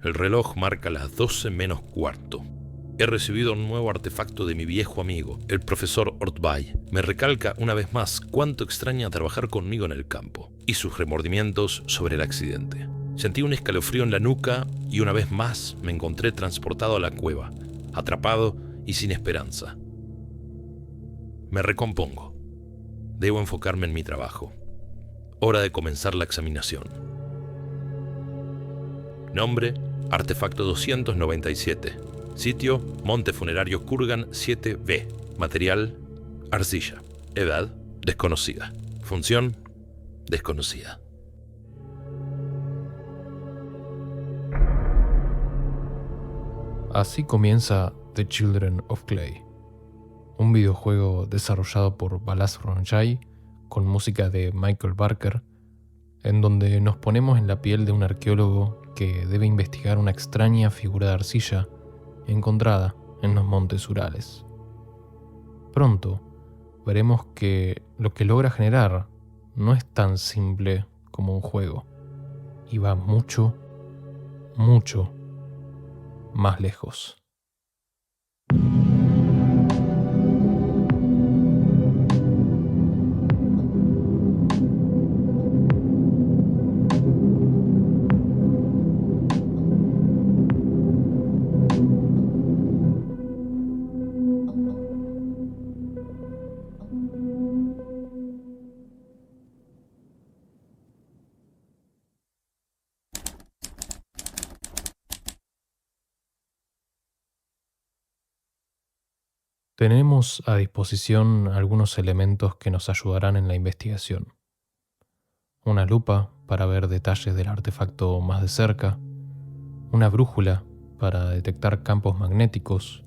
El reloj marca las 12 menos cuarto. He recibido un nuevo artefacto de mi viejo amigo, el profesor Ortbay. Me recalca una vez más cuánto extraña trabajar conmigo en el campo y sus remordimientos sobre el accidente. Sentí un escalofrío en la nuca y una vez más me encontré transportado a la cueva, atrapado y sin esperanza. Me recompongo. Debo enfocarme en mi trabajo. Hora de comenzar la examinación. Nombre: Artefacto 297. Sitio: Monte Funerario Kurgan 7B. Material: arcilla. Edad: desconocida. Función: desconocida. Así comienza The Children of Clay, un videojuego desarrollado por Balazs Ronjai con música de Michael Barker, en donde nos ponemos en la piel de un arqueólogo que debe investigar una extraña figura de arcilla encontrada en los montes Urales. Pronto veremos que lo que logra generar no es tan simple como un juego, y va mucho, mucho más lejos. Tenemos a disposición algunos elementos que nos ayudarán en la investigación. Una lupa para ver detalles del artefacto más de cerca, una brújula para detectar campos magnéticos,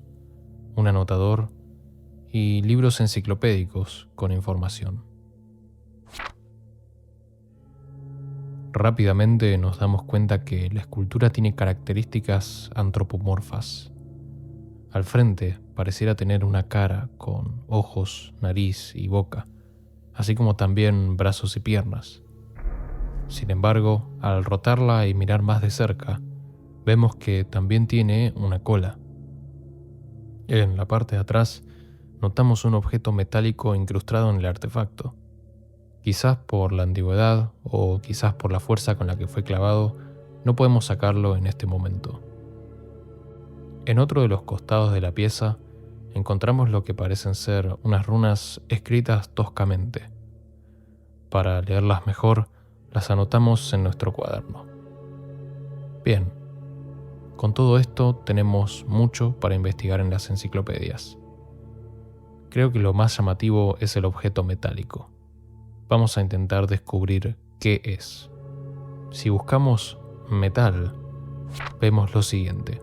un anotador y libros enciclopédicos con información. Rápidamente nos damos cuenta que la escultura tiene características antropomorfas. Al frente pareciera tener una cara con ojos, nariz y boca, así como también brazos y piernas. Sin embargo, al rotarla y mirar más de cerca, vemos que también tiene una cola. En la parte de atrás notamos un objeto metálico incrustado en el artefacto. Quizás por la antigüedad o quizás por la fuerza con la que fue clavado, no podemos sacarlo en este momento. En otro de los costados de la pieza encontramos lo que parecen ser unas runas escritas toscamente. Para leerlas mejor, las anotamos en nuestro cuaderno. Bien, con todo esto tenemos mucho para investigar en las enciclopedias. Creo que lo más llamativo es el objeto metálico. Vamos a intentar descubrir qué es. Si buscamos metal, vemos lo siguiente.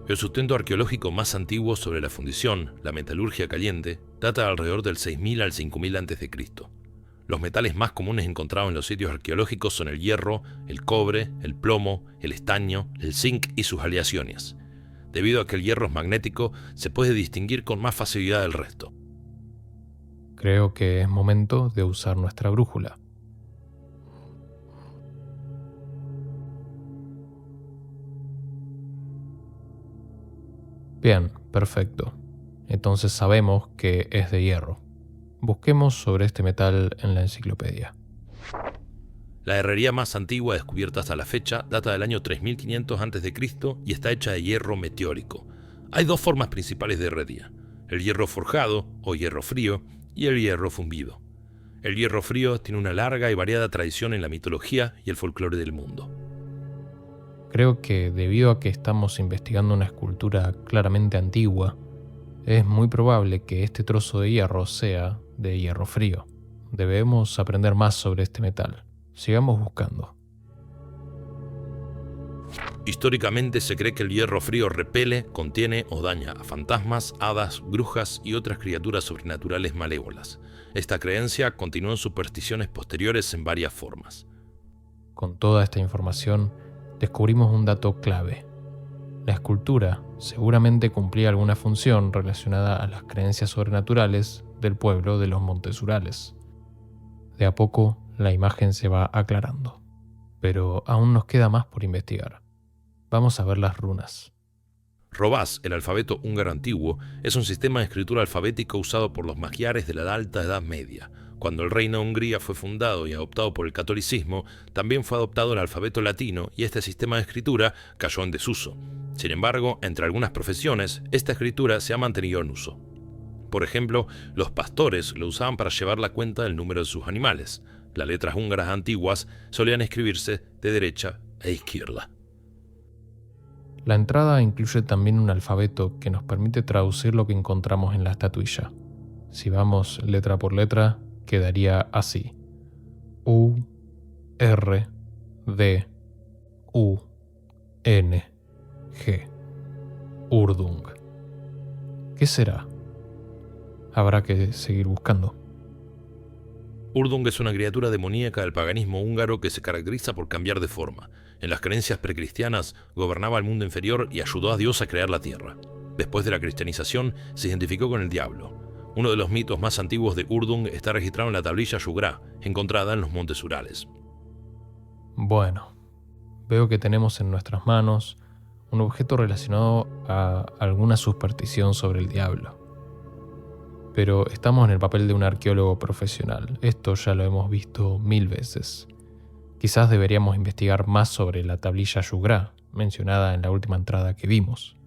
El sustento arqueológico más antiguo sobre la fundición, la metalurgia caliente, data alrededor del 6000 al 5000 a.C. Los metales más comunes encontrados en los sitios arqueológicos son el hierro, el cobre, el plomo, el estaño, el zinc y sus aleaciones. Debido a que el hierro es magnético, se puede distinguir con más facilidad del resto. Creo que es momento de usar nuestra brújula. Bien, perfecto. Entonces sabemos que es de hierro. Busquemos sobre este metal en la enciclopedia. La herrería más antigua descubierta hasta la fecha data del año 3500 a.C. y está hecha de hierro meteórico. Hay dos formas principales de herrería: el hierro forjado o hierro frío y el hierro fundido. El hierro frío tiene una larga y variada tradición en la mitología y el folclore del mundo. Creo que debido a que estamos investigando una escultura claramente antigua, es muy probable que este trozo de hierro sea de hierro frío. Debemos aprender más sobre este metal. Sigamos buscando. Históricamente se cree que el hierro frío repele, contiene o daña a fantasmas, hadas, brujas y otras criaturas sobrenaturales malévolas. Esta creencia continuó en supersticiones posteriores en varias formas. Con toda esta información, descubrimos un dato clave. La escultura seguramente cumplía alguna función relacionada a las creencias sobrenaturales del pueblo de los Montes Urales. De a poco, la imagen se va aclarando, pero aún nos queda más por investigar. Vamos a ver las runas. Robás, el alfabeto húngaro antiguo, es un sistema de escritura alfabética usado por los magiares de la Alta Edad Media. Cuando el Reino de Hungría fue fundado y adoptado por el catolicismo, también fue adoptado el alfabeto latino y este sistema de escritura cayó en desuso. Sin embargo, entre algunas profesiones, esta escritura se ha mantenido en uso. Por ejemplo, los pastores lo usaban para llevar la cuenta del número de sus animales. Las letras húngaras antiguas solían escribirse de derecha a izquierda. La entrada incluye también un alfabeto que nos permite traducir lo que encontramos en la estatuilla. Si vamos letra por letra, quedaría así: U, R, D, U, N, G. Urdung. ¿Qué será? Habrá que seguir buscando. Urdung es una criatura demoníaca del paganismo húngaro que se caracteriza por cambiar de forma. En las creencias precristianas gobernaba el mundo inferior y ayudó a Dios a crear la tierra. Después de la cristianización se identificó con el diablo. Uno de los mitos más antiguos de Urdung está registrado en la tablilla Yugrá, encontrada en los Montes Urales. Bueno, veo que tenemos en nuestras manos un objeto relacionado a alguna superstición sobre el diablo. Pero estamos en el papel de un arqueólogo profesional. Esto ya lo hemos visto 1000 veces. Quizás deberíamos investigar más sobre la tablilla Yugrá, mencionada en la última entrada que vimos.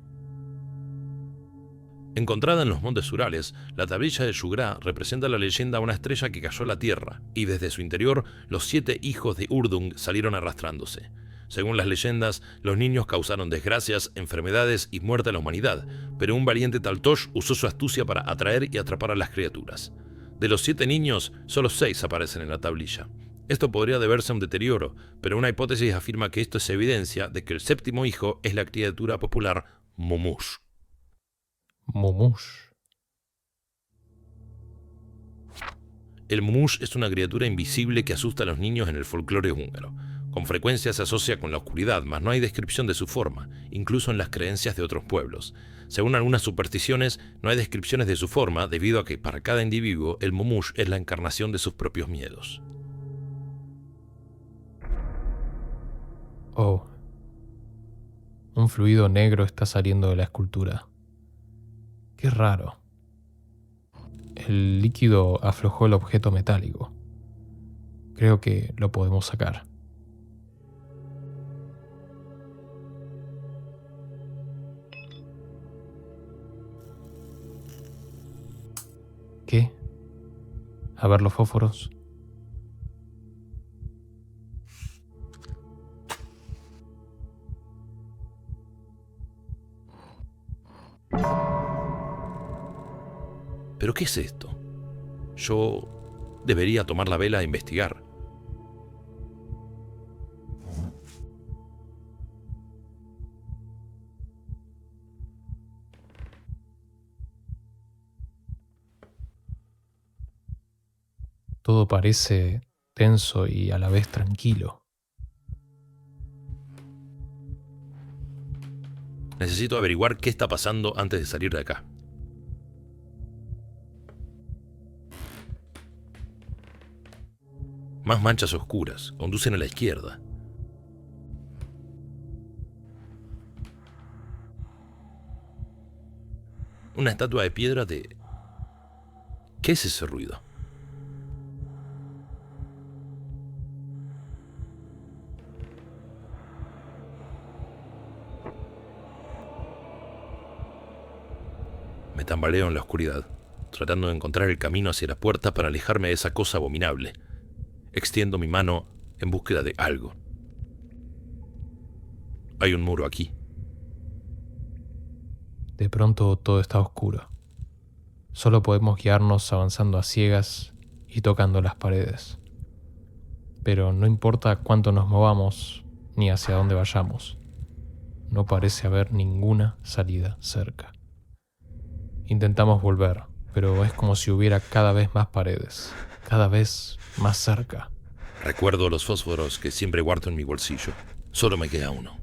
Encontrada en los Montes Urales, la tablilla de Yugrá representa la leyenda de una estrella que cayó a la tierra, y desde su interior los 7 hijos de Urdung salieron arrastrándose. Según las leyendas, los niños causaron desgracias, enfermedades y muerte a la humanidad, pero un valiente Taltosh usó su astucia para atraer y atrapar a las criaturas. De los 7 niños, solo 6 aparecen en la tablilla. Esto podría deberse a un deterioro, pero una hipótesis afirma que esto es evidencia de que el 7º hijo es la criatura popular Mumush. Mumush. El Mumush es una criatura invisible que asusta a los niños en el folclore húngaro. Con frecuencia se asocia con la oscuridad, mas no hay descripción de su forma, incluso en las creencias de otros pueblos. Según algunas supersticiones, no hay descripciones de su forma debido a que para cada individuo el Mumush es la encarnación de sus propios miedos. Oh. Un fluido negro está saliendo de la escultura. Qué raro. El líquido aflojó el objeto metálico. Creo que lo podemos sacar. ¿Qué? A ver los fósforos. ¿Pero qué es esto? Yo debería tomar la vela e investigar. Todo parece tenso y a la vez tranquilo. Necesito averiguar qué está pasando antes de salir de acá. Más manchas oscuras, conducen a la izquierda. Una estatua de piedra de... ¿Qué es ese ruido? Me tambaleo en la oscuridad, tratando de encontrar el camino hacia la puerta para alejarme de esa cosa abominable. Extiendo mi mano en búsqueda de algo. Hay un muro aquí. De pronto todo está oscuro. Solo podemos guiarnos avanzando a ciegas y tocando las paredes. Pero no importa cuánto nos movamos ni hacia dónde vayamos, no parece haber ninguna salida cerca. Intentamos volver, pero es como si hubiera cada vez más paredes, cada vez más cerca. Recuerdo los fósforos que siempre guardo en mi bolsillo. Solo me queda uno.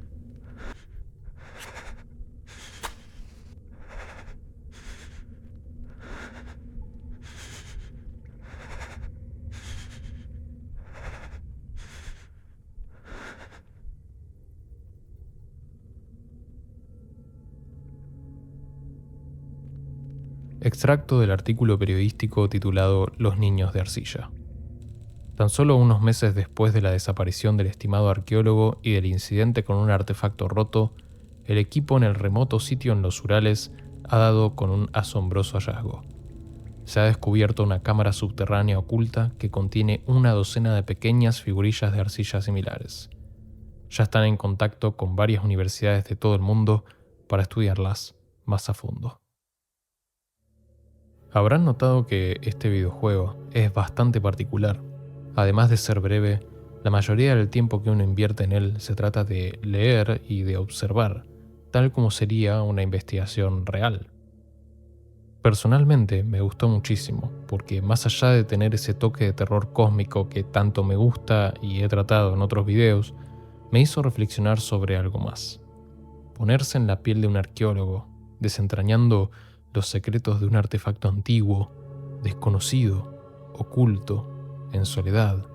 Extracto del artículo periodístico titulado Los niños de arcilla. Tan solo unos meses después de la desaparición del estimado arqueólogo y del incidente con un artefacto roto, el equipo en el remoto sitio en los Urales ha dado con un asombroso hallazgo. Se ha descubierto una cámara subterránea oculta que contiene una docena de pequeñas figurillas de arcilla similares. Ya están en contacto con varias universidades de todo el mundo para estudiarlas más a fondo. Habrán notado que este videojuego es bastante particular. Además de ser breve, la mayoría del tiempo que uno invierte en él se trata de leer y de observar, tal como sería una investigación real. Personalmente me gustó muchísimo, porque más allá de tener ese toque de terror cósmico que tanto me gusta y he tratado en otros videos, me hizo reflexionar sobre algo más. Ponerse en la piel de un arqueólogo, desentrañando los secretos de un artefacto antiguo, desconocido, oculto, en soledad,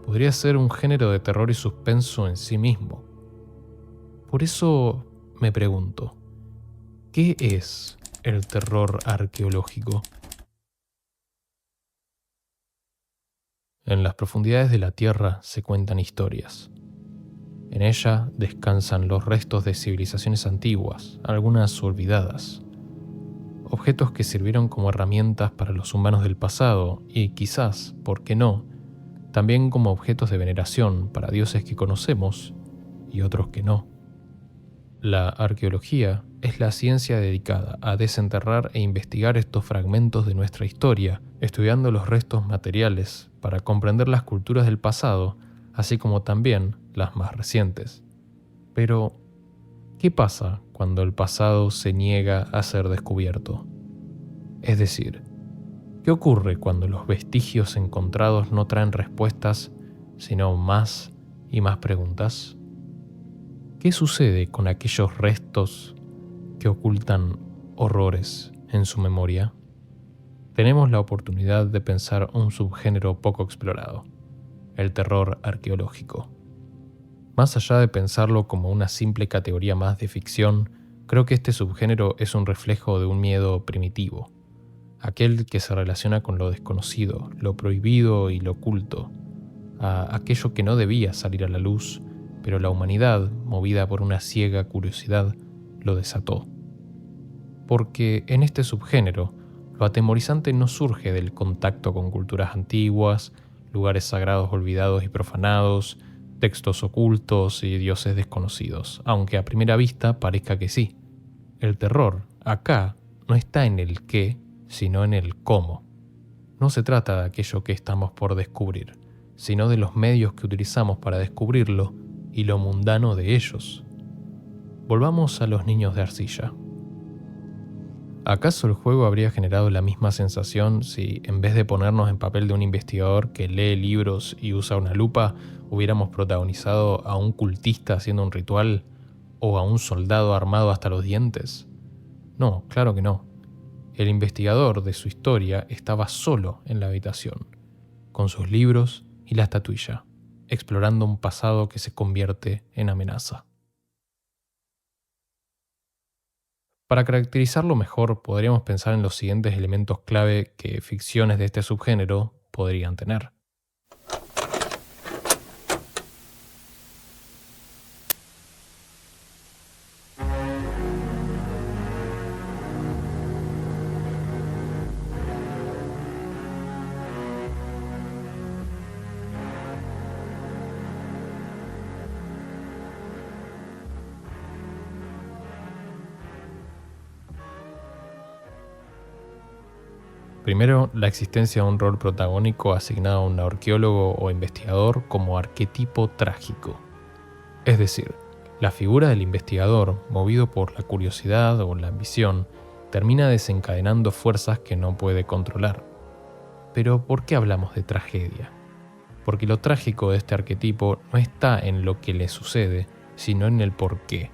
podría ser un género de terror y suspenso en sí mismo. Por eso me pregunto, ¿qué es el terror arqueológico? En las profundidades de la Tierra se cuentan historias. En ella descansan los restos de civilizaciones antiguas, algunas olvidadas. Objetos que sirvieron como herramientas para los humanos del pasado y quizás, ¿por qué no?, también como objetos de veneración para dioses que conocemos y otros que no. La arqueología es la ciencia dedicada a desenterrar e investigar estos fragmentos de nuestra historia, estudiando los restos materiales para comprender las culturas del pasado, así como también las más recientes. Pero, ¿qué pasa cuando el pasado se niega a ser descubierto? Es decir, ¿qué ocurre cuando los vestigios encontrados no traen respuestas, sino más y más preguntas? ¿Qué sucede con aquellos restos que ocultan horrores en su memoria? Tenemos la oportunidad de pensar un subgénero poco explorado, el terror arqueológico. Más allá de pensarlo como una simple categoría más de ficción, creo que este subgénero es un reflejo de un miedo primitivo, aquel que se relaciona con lo desconocido, lo prohibido y lo oculto, a aquello que no debía salir a la luz, pero la humanidad, movida por una ciega curiosidad, lo desató. Porque en este subgénero, lo atemorizante no surge del contacto con culturas antiguas, lugares sagrados olvidados y profanados, textos ocultos y dioses desconocidos, aunque a primera vista parezca que sí. El terror, acá, no está en el qué, sino en el cómo. No se trata de aquello que estamos por descubrir, sino de los medios que utilizamos para descubrirlo y lo mundano de ellos. Volvamos a los niños de arcilla. ¿Acaso el juego habría generado la misma sensación si, en vez de ponernos en papel de un investigador que lee libros y usa una lupa, hubiéramos protagonizado a un cultista haciendo un ritual o a un soldado armado hasta los dientes? No, claro que no. El investigador de su historia estaba solo en la habitación, con sus libros y la estatuilla, explorando un pasado que se convierte en amenaza. Para caracterizarlo mejor, podríamos pensar en los siguientes elementos clave que ficciones de este subgénero podrían tener. Primero, la existencia de un rol protagónico asignado a un arqueólogo o investigador como arquetipo trágico. Es decir, la figura del investigador, movido por la curiosidad o la ambición, termina desencadenando fuerzas que no puede controlar. Pero, ¿por qué hablamos de tragedia? Porque lo trágico de este arquetipo no está en lo que le sucede, sino en el por qué.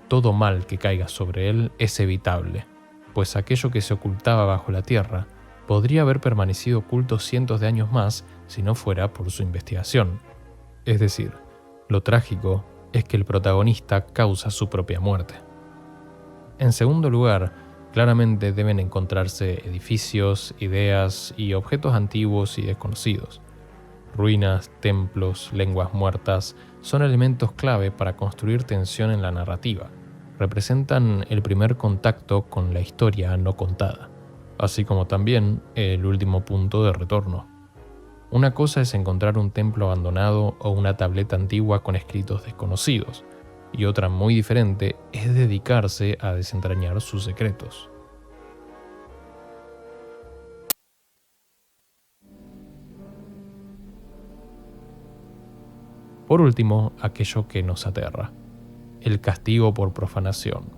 Todo mal que caiga sobre él es evitable, pues aquello que se ocultaba bajo la tierra podría haber permanecido oculto cientos de años más si no fuera por su investigación. Es decir, lo trágico es que el protagonista causa su propia muerte. En segundo lugar, Claramente deben encontrarse edificios, ideas y objetos antiguos y desconocidos. Ruinas, templos, lenguas muertas son elementos clave para construir tensión en la narrativa. Representan el primer contacto con la historia no contada, así como también el último punto de retorno. Una cosa es encontrar un templo abandonado o una tableta antigua con escritos desconocidos, y otra muy diferente es dedicarse a desentrañar sus secretos. Por último, aquello que nos aterra: el castigo por profanación.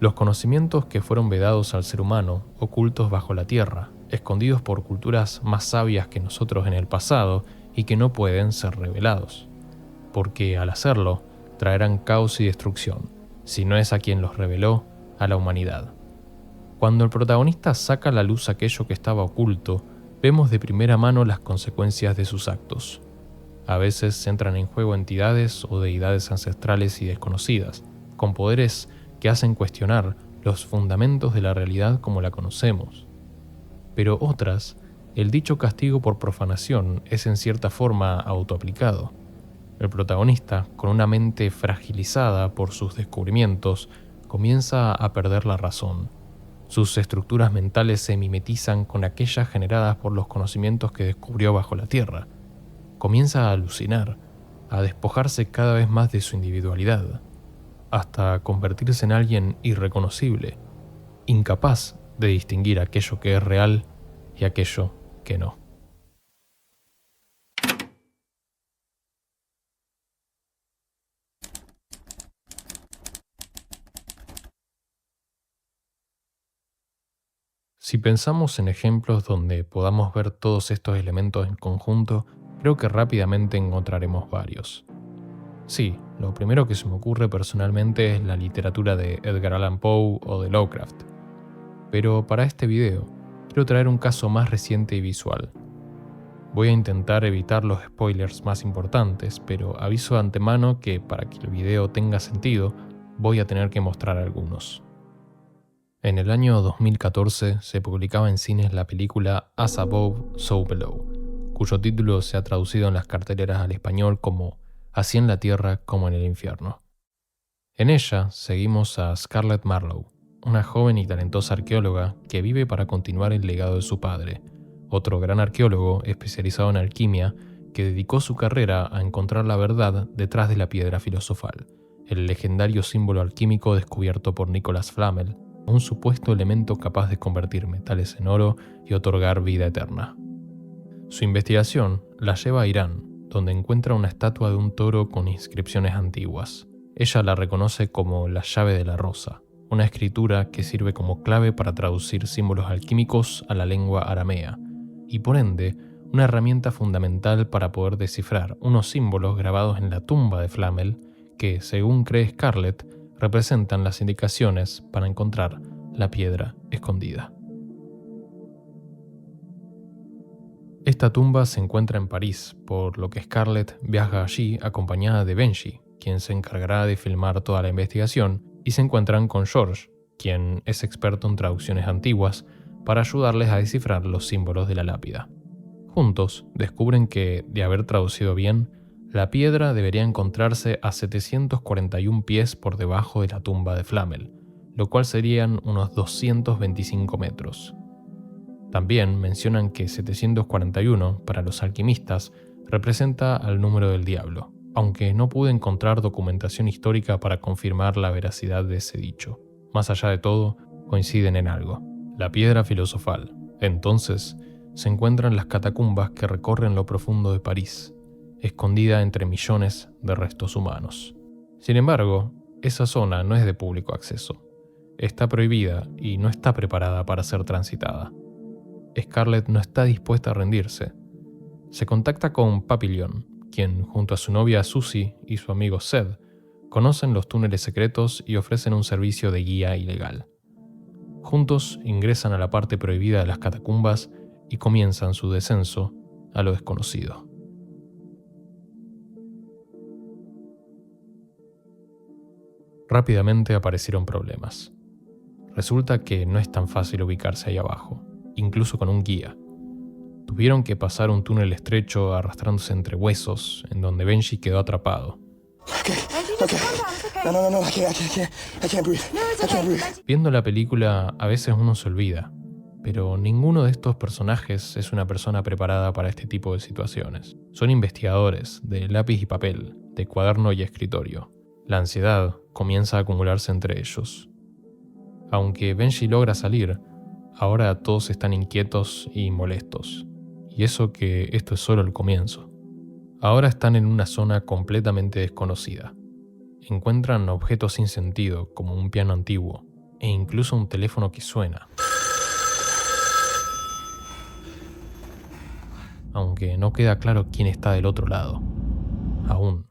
Los conocimientos que fueron vedados al ser humano, ocultos bajo la tierra, escondidos por culturas más sabias que nosotros en el pasado y que no pueden ser revelados, porque al hacerlo traerán caos y destrucción, si no es a quien los reveló, a la humanidad. Cuando el protagonista saca a la luz aquello que estaba oculto, vemos de primera mano las consecuencias de sus actos. A veces entran en juego entidades o deidades ancestrales y desconocidas, con poderes que hacen cuestionar los fundamentos de la realidad como la conocemos. Pero otras, el dicho castigo por profanación es en cierta forma autoaplicado. El protagonista, con una mente fragilizada por sus descubrimientos, comienza a perder la razón. Sus estructuras mentales se mimetizan con aquellas generadas por los conocimientos que descubrió bajo la tierra. Comienza a alucinar, a despojarse cada vez más de su individualidad, hasta convertirse en alguien irreconocible, incapaz de distinguir aquello que es real y aquello que no. Si pensamos en ejemplos donde podamos ver todos estos elementos en conjunto, creo que rápidamente encontraremos varios. Sí, lo primero que se me ocurre personalmente es la literatura de Edgar Allan Poe o de Lovecraft. Pero para este video, quiero traer un caso más reciente y visual. Voy a intentar evitar los spoilers más importantes, pero aviso de antemano que para que el video tenga sentido, voy a tener que mostrar algunos. En el año 2014 se publicaba en cines la película As Above, So Below, cuyo título se ha traducido en las carteleras al español como Así en la tierra como en el infierno. En ella seguimos a Scarlett Marlowe, una joven y talentosa arqueóloga que vive para continuar el legado de su padre, otro gran arqueólogo especializado en alquimia que dedicó su carrera a encontrar la verdad detrás de la piedra filosofal, el legendario símbolo alquímico descubierto por Nicholas Flamel, un supuesto elemento capaz de convertir metales en oro y otorgar vida eterna. Su investigación la lleva a Irán, donde encuentra una estatua de un toro con inscripciones antiguas. Ella la reconoce como la llave de la rosa, una escritura que sirve como clave para traducir símbolos alquímicos a la lengua aramea, y por ende, una herramienta fundamental para poder descifrar unos símbolos grabados en la tumba de Flamel que, según cree Scarlett, representan las indicaciones para encontrar la piedra escondida. Esta tumba se encuentra en París, por lo que Scarlett viaja allí acompañada de Benji, quien se encargará de filmar toda la investigación, y se encuentran con George, quien es experto en traducciones antiguas, para ayudarles a descifrar los símbolos de la lápida. Juntos descubren que, de haber traducido bien, la piedra debería encontrarse a 741 pies por debajo de la tumba de Flamel, lo cual serían unos 225 metros. También mencionan que 741, para los alquimistas, representa al número del diablo, aunque no pude encontrar documentación histórica para confirmar la veracidad de ese dicho. Más allá de todo, coinciden en algo: la piedra filosofal. Entonces, se encuentran las catacumbas que recorren lo profundo de París, escondida entre millones de restos humanos. Sin embargo, esa zona no es de público acceso. Está prohibida y no está preparada para ser transitada. Scarlett no está dispuesta a rendirse. Se contacta con Papillon, quien, junto a su novia Susie y su amigo Seth, conocen los túneles secretos y ofrecen un servicio de guía ilegal. Juntos ingresan a la parte prohibida de las catacumbas y comienzan su descenso a lo desconocido. Rápidamente aparecieron problemas. Resulta que no es tan fácil ubicarse ahí abajo, incluso con un guía. Tuvieron que pasar un túnel estrecho arrastrándose entre huesos, en donde Benji quedó atrapado. No, I can't breathe. I can't breathe. Viendo la película, a veces uno se olvida, pero ninguno de estos personajes es una persona preparada para este tipo de situaciones. Son investigadores, de lápiz y papel, de cuaderno y escritorio. La ansiedad comienza a acumularse entre ellos. Aunque Benji logra salir, ahora todos están inquietos y molestos. Y eso que esto es solo el comienzo. Ahora están en una zona completamente desconocida. Encuentran objetos sin sentido, como un piano antiguo, e incluso un teléfono que suena. Aunque no queda claro quién está del otro lado. Aún.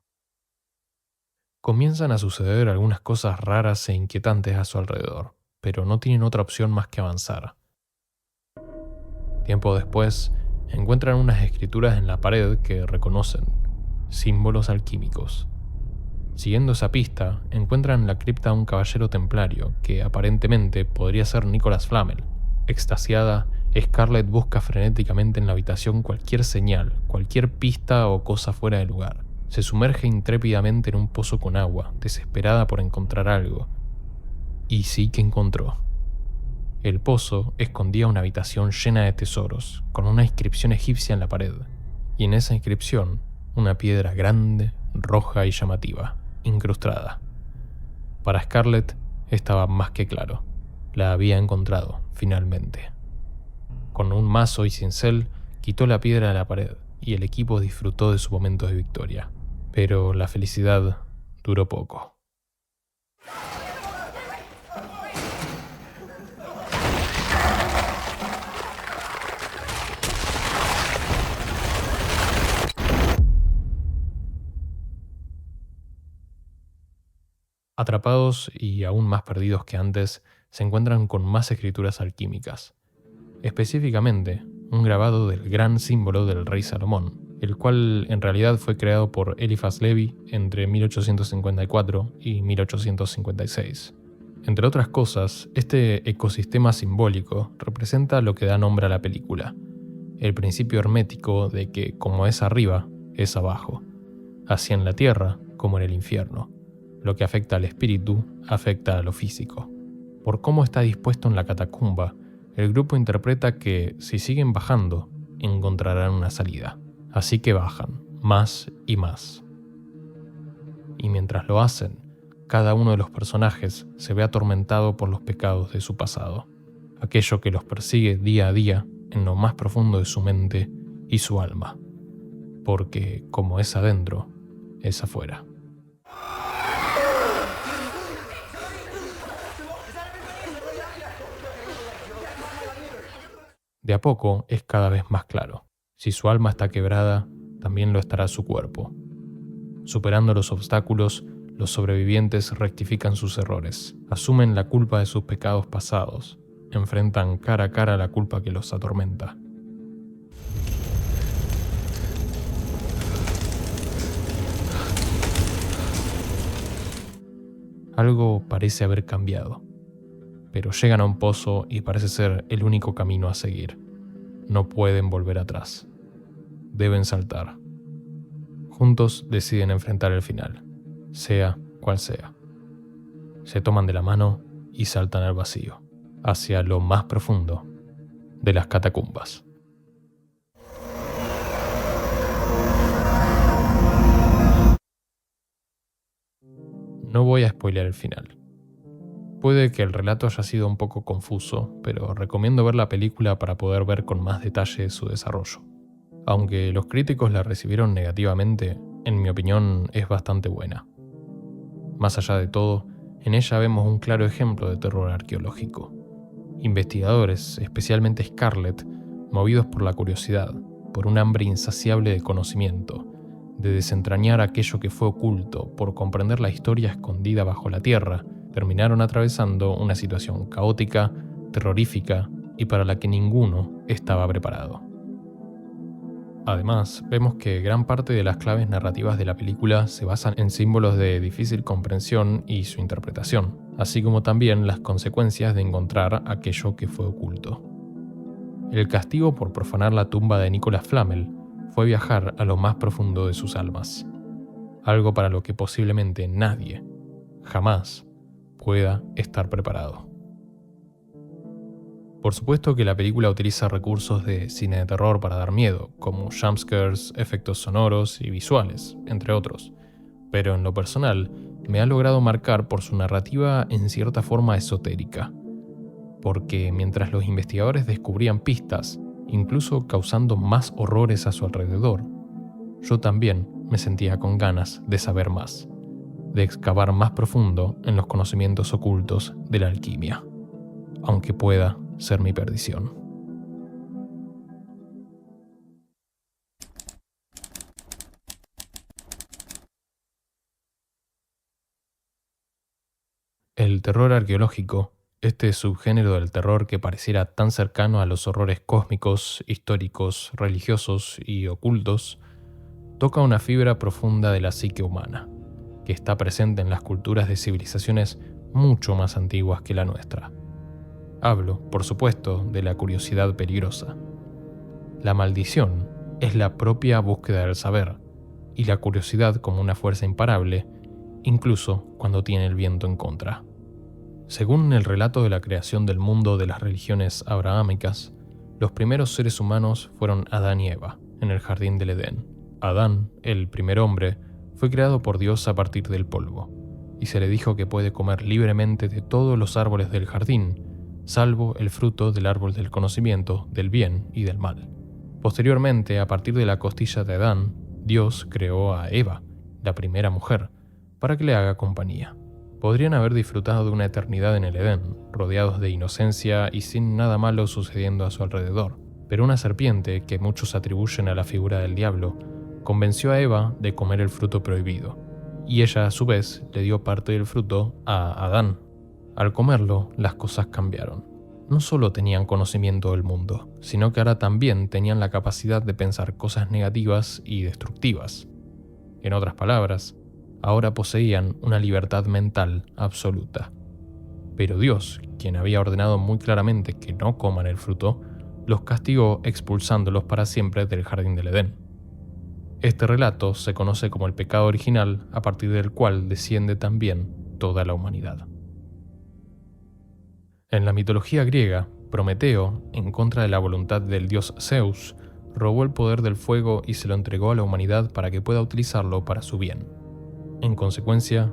Comienzan a suceder algunas cosas raras e inquietantes a su alrededor, pero no tienen otra opción más que avanzar. Tiempo después, encuentran unas escrituras en la pared que reconocen, símbolos alquímicos. Siguiendo esa pista, encuentran en la cripta a un caballero templario que aparentemente podría ser Nicholas Flamel. Extasiada, Scarlett busca frenéticamente en la habitación cualquier señal, cualquier pista o cosa fuera de lugar. Se sumerge intrépidamente en un pozo con agua, desesperada por encontrar algo. Y sí que encontró. El pozo escondía una habitación llena de tesoros, con una inscripción egipcia en la pared. Y en esa inscripción, una piedra grande, roja y llamativa, incrustada. Para Scarlett estaba más que claro. La había encontrado, finalmente. Con un mazo y cincel, quitó la piedra de la pared, y el equipo disfrutó de su momento de victoria. Pero la felicidad duró poco. Atrapados y aún más perdidos que antes, se encuentran con más escrituras alquímicas. Específicamente, un grabado del gran símbolo del rey Salomón, el cual en realidad fue creado por Eliphas Levi entre 1854 y 1856. Entre otras cosas, este ecosistema simbólico representa lo que da nombre a la película, el principio hermético de que como es arriba, es abajo, así en la tierra como en el infierno. Lo que afecta al espíritu, afecta a lo físico. Por cómo está dispuesto en la catacumba, el grupo interpreta que, si siguen bajando, encontrarán una salida. Así que bajan, más y más. Y mientras lo hacen, cada uno de los personajes se ve atormentado por los pecados de su pasado, aquello que los persigue día a día en lo más profundo de su mente y su alma. Porque, como es adentro, es afuera. De a poco es cada vez más claro. Si su alma está quebrada, también lo estará su cuerpo. Superando los obstáculos, los sobrevivientes rectifican sus errores, asumen la culpa de sus pecados pasados, enfrentan cara a cara la culpa que los atormenta. Algo parece haber cambiado. Pero llegan a un pozo y parece ser el único camino a seguir. No pueden volver atrás. Deben saltar. Juntos deciden enfrentar el final, sea cual sea. Se toman de la mano y saltan al vacío, hacia lo más profundo de las catacumbas. No voy a spoilear el final. Puede que el relato haya sido un poco confuso, pero recomiendo ver la película para poder ver con más detalle su desarrollo. Aunque los críticos la recibieron negativamente, en mi opinión es bastante buena. Más allá de todo, en ella vemos un claro ejemplo de terror arqueológico. Investigadores, especialmente Scarlett, movidos por la curiosidad, por un hambre insaciable de conocimiento, de desentrañar aquello que fue oculto, por comprender la historia escondida bajo la tierra, terminaron atravesando una situación caótica, terrorífica y para la que ninguno estaba preparado. Además, vemos que gran parte de las claves narrativas de la película se basan en símbolos de difícil comprensión y su interpretación, así como también las consecuencias de encontrar aquello que fue oculto. El castigo por profanar la tumba de Nicholas Flamel fue viajar a lo más profundo de sus almas, algo para lo que posiblemente nadie, jamás, pueda estar preparado. Por supuesto que la película utiliza recursos de cine de terror para dar miedo, como jumpscares, efectos sonoros y visuales, entre otros, pero en lo personal me ha logrado marcar por su narrativa en cierta forma esotérica, porque mientras los investigadores descubrían pistas, incluso causando más horrores a su alrededor, yo también me sentía con ganas de saber más, de excavar más profundo en los conocimientos ocultos de la alquimia, aunque pueda ser mi perdición. El terror arqueológico, este subgénero del terror que pareciera tan cercano a los horrores cósmicos, históricos, religiosos y ocultos, toca una fibra profunda de la psique humana, que está presente en las culturas de civilizaciones mucho más antiguas que la nuestra. Hablo, por supuesto, de la curiosidad peligrosa. La maldición es la propia búsqueda del saber, y la curiosidad como una fuerza imparable, incluso cuando tiene el viento en contra. Según el relato de la creación del mundo de las religiones abrahámicas, los primeros seres humanos fueron Adán y Eva, en el jardín del Edén. Adán, el primer hombre, fue creado por Dios a partir del polvo, y se le dijo que puede comer libremente de todos los árboles del jardín, salvo el fruto del árbol del conocimiento del bien y del mal. Posteriormente, a partir de la costilla de Adán, Dios creó a Eva, la primera mujer, para que le haga compañía. Podrían haber disfrutado de una eternidad en el Edén, rodeados de inocencia y sin nada malo sucediendo a su alrededor, pero una serpiente, que muchos atribuyen a la figura del diablo, convenció a Eva de comer el fruto prohibido, y ella a su vez le dio parte del fruto a Adán. Al comerlo, las cosas cambiaron. No solo tenían conocimiento del mundo, sino que ahora también tenían la capacidad de pensar cosas negativas y destructivas. En otras palabras, ahora poseían una libertad mental absoluta. Pero Dios, quien había ordenado muy claramente que no coman el fruto, los castigó expulsándolos para siempre del jardín del Edén. Este relato se conoce como el pecado original, a partir del cual desciende también toda la humanidad. En la mitología griega, Prometeo, en contra de la voluntad del dios Zeus, robó el poder del fuego y se lo entregó a la humanidad para que pueda utilizarlo para su bien. En consecuencia,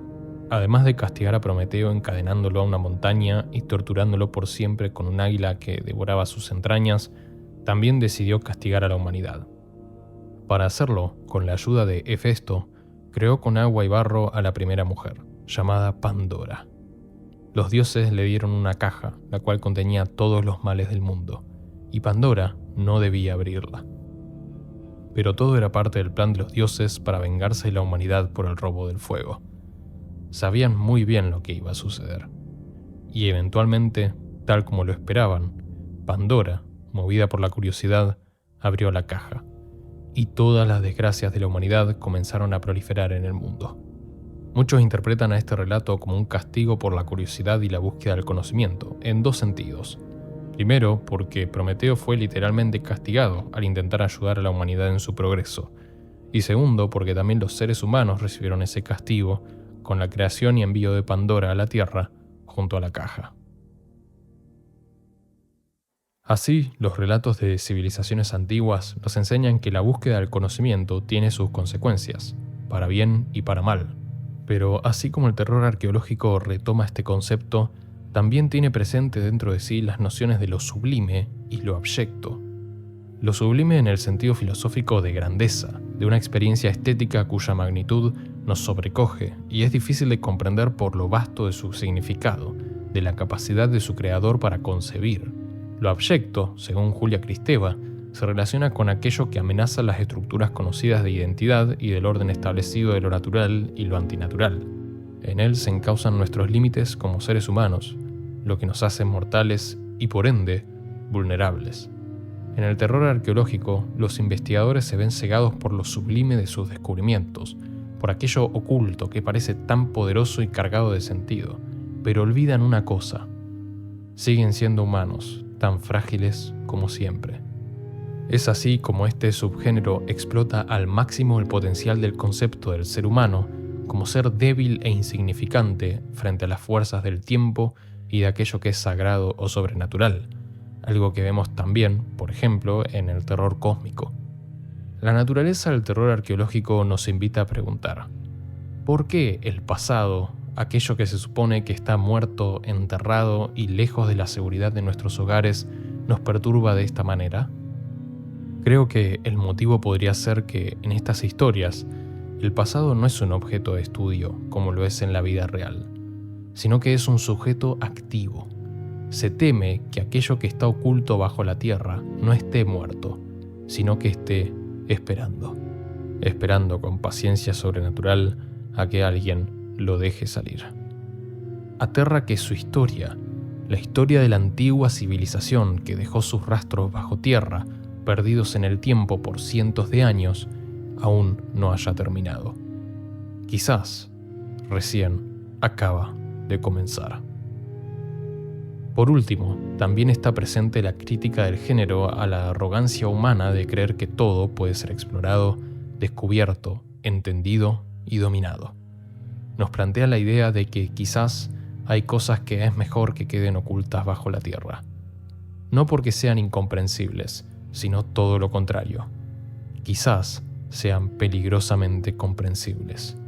además de castigar a Prometeo encadenándolo a una montaña y torturándolo por siempre con un águila que devoraba sus entrañas, también decidió castigar a la humanidad. Para hacerlo, con la ayuda de Hefesto, creó con agua y barro a la primera mujer, llamada Pandora. Los dioses le dieron una caja, la cual contenía todos los males del mundo, y Pandora no debía abrirla. Pero todo era parte del plan de los dioses para vengarse de la humanidad por el robo del fuego. Sabían muy bien lo que iba a suceder. Y eventualmente, tal como lo esperaban, Pandora, movida por la curiosidad, abrió la caja, y todas las desgracias de la humanidad comenzaron a proliferar en el mundo. Muchos interpretan a este relato como un castigo por la curiosidad y la búsqueda del conocimiento, en dos sentidos. Primero, porque Prometeo fue literalmente castigado al intentar ayudar a la humanidad en su progreso. Y segundo, porque también los seres humanos recibieron ese castigo con la creación y envío de Pandora a la Tierra junto a la caja. Así, los relatos de civilizaciones antiguas nos enseñan que la búsqueda del conocimiento tiene sus consecuencias, para bien y para mal. Pero así como el terror arqueológico retoma este concepto, también tiene presente dentro de sí las nociones de lo sublime y lo abyecto. Lo sublime en el sentido filosófico de grandeza, de una experiencia estética cuya magnitud nos sobrecoge y es difícil de comprender por lo vasto de su significado, de la capacidad de su creador para concebir. Lo abyecto, según Julia Kristeva, se relaciona con aquello que amenaza las estructuras conocidas de identidad y del orden establecido de lo natural y lo antinatural. En él se encausan nuestros límites como seres humanos, lo que nos hace mortales y por ende vulnerables. En el terror arqueológico, los investigadores se ven cegados por lo sublime de sus descubrimientos, por aquello oculto que parece tan poderoso y cargado de sentido, pero olvidan una cosa: siguen siendo humanos, tan frágiles como siempre. Es así como este subgénero explota al máximo el potencial del concepto del ser humano como ser débil e insignificante frente a las fuerzas del tiempo y de aquello que es sagrado o sobrenatural, algo que vemos también, por ejemplo, en el terror cósmico. La naturaleza del terror arqueológico nos invita a preguntar: ¿por qué el pasado, aquello que se supone que está muerto, enterrado y lejos de la seguridad de nuestros hogares, nos perturba de esta manera? Creo que el motivo podría ser que, en estas historias, el pasado no es un objeto de estudio como lo es en la vida real, sino que es un sujeto activo. Se teme que aquello que está oculto bajo la tierra no esté muerto, sino que esté esperando con paciencia sobrenatural a que alguien lo deje salir. Aterra que su historia, la historia de la antigua civilización que dejó sus rastros bajo tierra, perdidos en el tiempo por cientos de años, aún no haya terminado. Quizás recién acaba de comenzar. Por último, también está presente la crítica del género a la arrogancia humana de creer que todo puede ser explorado, descubierto, entendido y dominado. Nos plantea la idea de que quizás hay cosas que es mejor que queden ocultas bajo la tierra. No porque sean incomprensibles, sino todo lo contrario. Quizás sean peligrosamente comprensibles.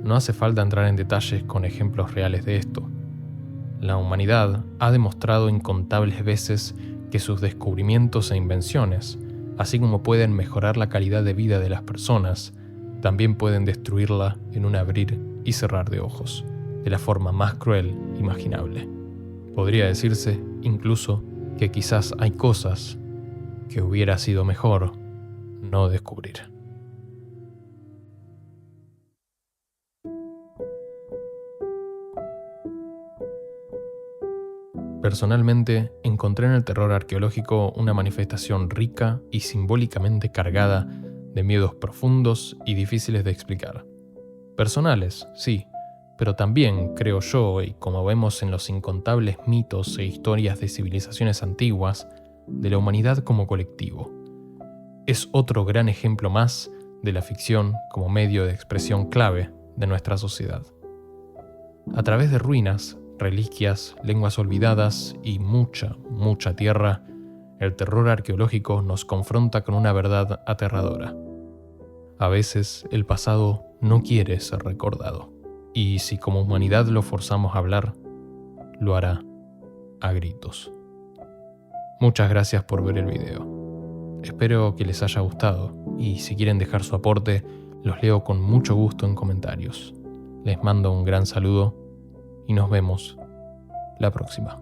No hace falta entrar en detalles con ejemplos reales de esto. La humanidad ha demostrado incontables veces que sus descubrimientos e invenciones, así como pueden mejorar la calidad de vida de las personas, también pueden destruirla en un abrir y cerrar de ojos, de la forma más cruel imaginable. Podría decirse, incluso, que quizás hay cosas que hubiera sido mejor no descubrir. Personalmente, encontré en el terror arqueológico una manifestación rica y simbólicamente cargada de miedos profundos y difíciles de explicar. Personales, sí, pero también, creo yo, y como vemos en los incontables mitos e historias de civilizaciones antiguas, de la humanidad como colectivo. Es otro gran ejemplo más de la ficción como medio de expresión clave de nuestra sociedad. A través de ruinas, reliquias, lenguas olvidadas y mucha tierra, el terror arqueológico nos confronta con una verdad aterradora. A veces el pasado no quiere ser recordado, y si como humanidad lo forzamos a hablar, lo hará a gritos. Muchas gracias por ver el video. Espero que les haya gustado, y si quieren dejar su aporte, los leo con mucho gusto en comentarios. Les mando un gran saludo y nos vemos la próxima.